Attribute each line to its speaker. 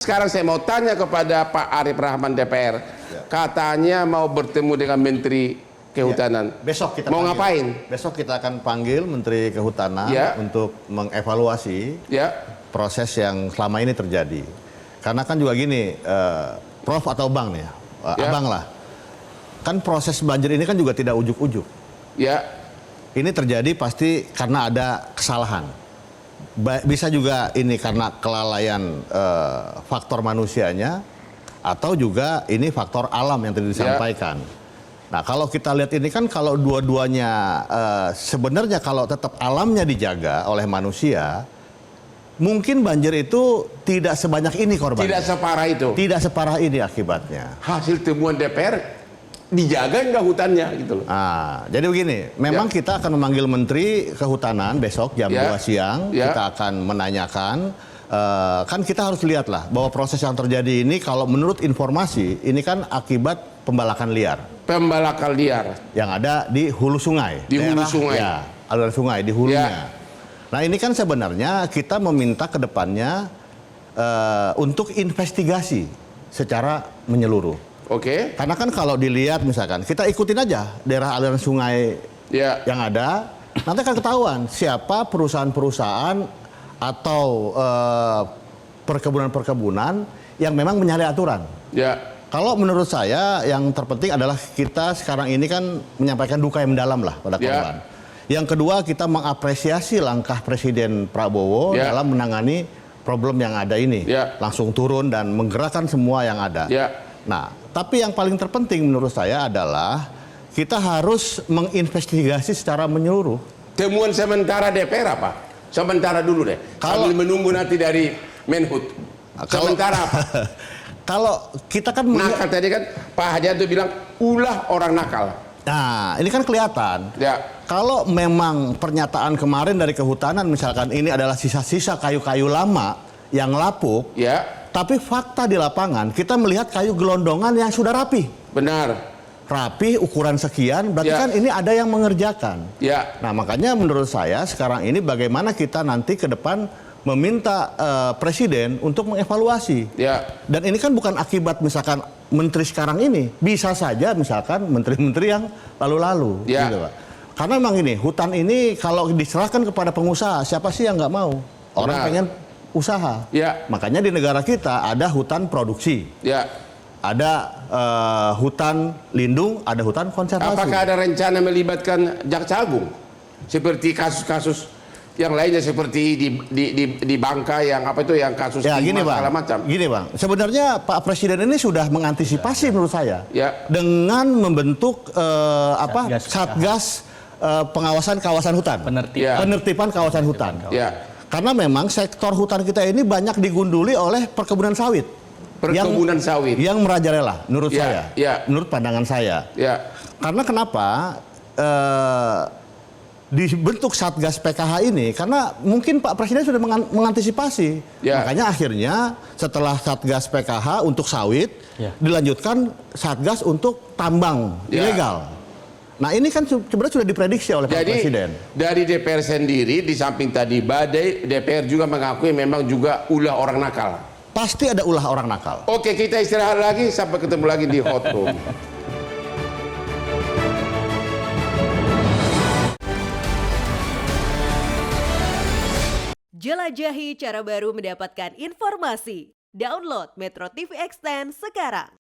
Speaker 1: Sekarang saya mau tanya kepada Pak Arif Rahman DPR, katanya mau bertemu dengan Menteri Kehutanan.
Speaker 2: Besok kita
Speaker 1: mau
Speaker 2: panggil.
Speaker 1: ngapain?
Speaker 2: Besok kita akan panggil Menteri Kehutanan untuk mengevaluasi proses yang selama ini terjadi. Karena kan juga gini, Prof atau Bang nih, Abang lah, kan proses banjir ini kan juga tidak ujuk-ujuk. Ini terjadi pasti karena ada kesalahan. Bisa juga ini karena kelalaian faktor manusianya, atau juga ini faktor alam yang tadi disampaikan. Nah, kalau kita lihat ini kan kalau dua-duanya sebenarnya kalau tetap alamnya dijaga oleh manusia, mungkin banjir itu tidak sebanyak ini korbannya.
Speaker 1: Tidak separah itu.
Speaker 2: Tidak separah ini akibatnya.
Speaker 1: Hasil temuan DPR dijaga nggak hutannya gitu loh.
Speaker 2: Jadi begini, memang kita akan memanggil Menteri Kehutanan besok jam 2 siang. Kita akan menanyakan, kan kita harus lihat lah bahwa proses yang terjadi ini kalau menurut informasi ini kan akibat pembalakan liar.
Speaker 1: Pembalakan liar.
Speaker 2: Yang ada di hulu sungai.
Speaker 1: Di hulu sungai.
Speaker 2: Ya, aliran sungai di hulunya. Nah ini kan sebenarnya kita meminta ke depannya untuk investigasi secara menyeluruh. Karena kan kalau dilihat misalkan, kita ikutin aja daerah aliran sungai yang ada, nanti akan ketahuan siapa perusahaan-perusahaan atau perkebunan-perkebunan yang memang menyalahi aturan. Kalau menurut saya yang terpenting adalah kita sekarang ini kan menyampaikan duka yang mendalam lah pada korban. Yang kedua, kita mengapresiasi langkah Presiden Prabowo dalam menangani problem yang ada ini. Langsung turun dan menggerakkan semua yang ada. Nah, tapi yang paling terpenting menurut saya adalah kita harus menginvestigasi secara menyeluruh.
Speaker 1: Temuan sementara DPR apa? Sementara dulu deh. Sambil menunggu nanti dari Menhut. Sementara apa?
Speaker 2: Kalau kita kan
Speaker 1: nakal tadi kan Pak Hadianto bilang ulah orang nakal.
Speaker 2: Nah, ini kan kelihatan. Kalau memang pernyataan kemarin dari Kehutanan misalkan ini adalah sisa-sisa kayu-kayu lama yang lapuk. Tapi fakta di lapangan kita melihat kayu gelondongan yang sudah rapi.
Speaker 1: Benar.
Speaker 2: Rapi, ukuran sekian, berarti kan ini ada yang mengerjakan. Nah, makanya menurut saya sekarang ini bagaimana kita nanti ke depan meminta Presiden untuk mengevaluasi. Dan ini kan bukan akibat misalkan menteri sekarang ini. Bisa saja misalkan menteri-menteri yang lalu-lalu. Gitu, Pak. Karena memang ini, hutan ini kalau diserahkan kepada pengusaha, siapa sih yang nggak mau? Orang pengen usaha. Makanya di negara kita ada hutan produksi. Ada hutan lindung, ada hutan konservasi.
Speaker 1: Apakah ada rencana melibatkan Jaksa Agung? Seperti kasus-kasus yang lainnya seperti di Bangka yang apa itu yang kasus
Speaker 2: gini, Bang.
Speaker 1: segala macam.
Speaker 2: Gini, Bang. Sebenarnya Pak Presiden ini sudah mengantisipasi menurut saya. Dengan membentuk Satgas pengawasan kawasan hutan. Penertiban kawasan hutan. Karena memang sektor hutan kita ini banyak digunduli oleh perkebunan sawit.
Speaker 1: Sawit.
Speaker 2: Yang merajalela, menurut saya. Menurut pandangan saya. Karena kenapa dibentuk Satgas PKH ini? Karena mungkin Pak Presiden sudah mengantisipasi. Makanya akhirnya setelah Satgas PKH untuk sawit, dilanjutkan Satgas untuk tambang ilegal. Nah ini kan sebenarnya sudah diprediksi oleh Pak Presiden. Dari
Speaker 1: DPR sendiri, di samping tadi badai, DPR juga mengakui memang juga ulah orang nakal.
Speaker 2: Pasti ada ulah orang nakal.
Speaker 1: Oke, kita istirahat lagi, sampai ketemu lagi di Hot Room.
Speaker 3: Jelajahi cara baru mendapatkan informasi. Download Metro TV Extend sekarang.